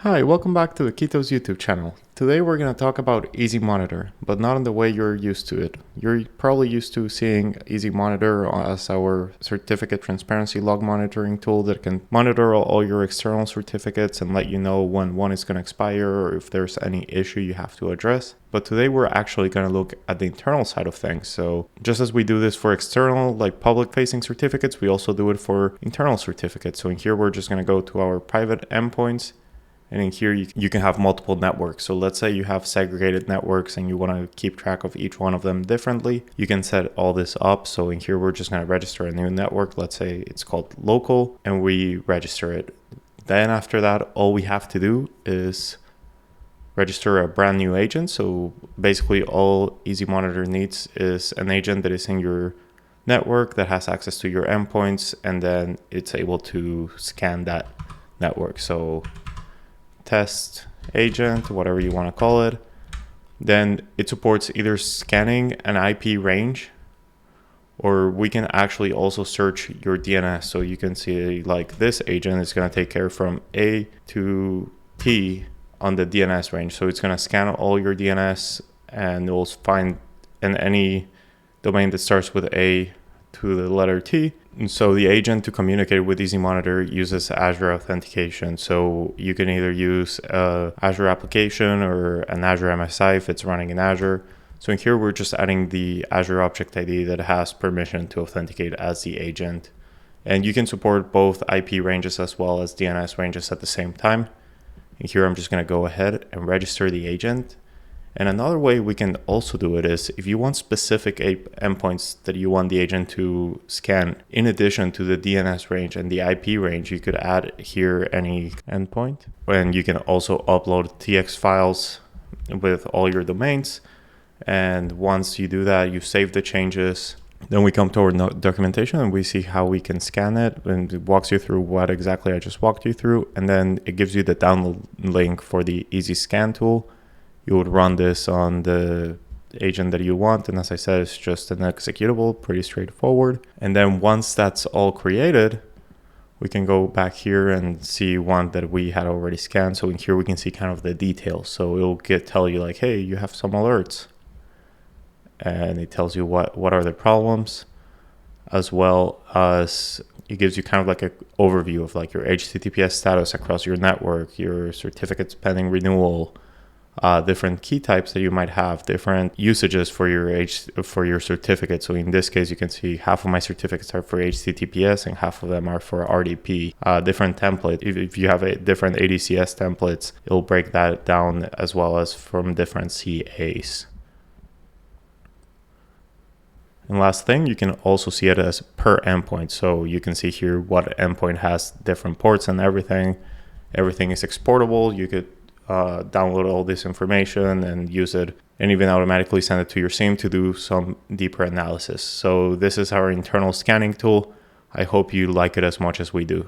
Hi, welcome back to the Ketos YouTube channel. Today we're going to talk about Easy Monitor, but not in the way you're used to it. You're probably used to seeing Easy Monitor as our certificate transparency log monitoring tool that can monitor all your external certificates and let you know when one is going to expire or if there's any issue you have to address. But today we're actually going to look at the internal side of things. So just as we do this for external, like public facing certificates, we also do it for internal certificates. So in here, we're just going to go to our private endpoints. And in here, you can have multiple networks. So let's say you have segregated networks and you want to keep track of each one of them differently. You can set all this up. So in here, we're just going to register a new network. Let's say it's called local and we register it. Then after that, all we have to do is register a brand new agent. So basically all Easy Monitor needs is an agent that is in your network that has access to your endpoints, and then it's able to scan that network. So test agent, whatever you want to call it. Then it supports either scanning an IP range, or we can actually also search your DNS. So you can see like this agent is going to take care from A to T on the DNS range. So it's going to scan all your DNS and it will find in any domain that starts with A to the letter T. And so the agent to communicate with Easy Monitor uses Azure authentication. So you can either use an Azure application or an Azure MSI if it's running in Azure. So in here, we're just adding the Azure Object ID that has permission to authenticate as the agent. And you can support both IP ranges as well as DNS ranges at the same time. And here, I'm just going to go ahead and register the agent. And another way we can also do it is if you want specific endpoints that you want the agent to scan, in addition to the DNS range and the IP range, you could add here any endpoint. And you can also upload TX files with all your domains. And once you do that, you save the changes. Then we come to our documentation and we see how we can scan it, and it walks you through what exactly I just walked you through. And then it gives you the download link for the Easy Scan tool. You would run this on the agent that you want. And as I said, it's just an executable, pretty straightforward. And then once that's all created, we can go back here and see one that we had already scanned. So in here, we can see kind of the details. So it'll tell you like, hey, you have some alerts. And it tells you what are the problems, as well as it gives you kind of like an overview of like your HTTPS status across your network, your certificates pending renewal, different key types that you might have, different usages for your certificate. So in this case, you can see half of my certificates are for HTTPS and half of them are for RDP. Different template. If you have a different ADCS templates, it'll break that down as well as from different CAs. And last thing, you can also see it as per endpoint. So you can see here what endpoint has different ports and everything. Everything is exportable. You could download all this information and use it, and even automatically send it to your SIEM to do some deeper analysis. So this is our internal scanning tool. I hope you like it as much as we do.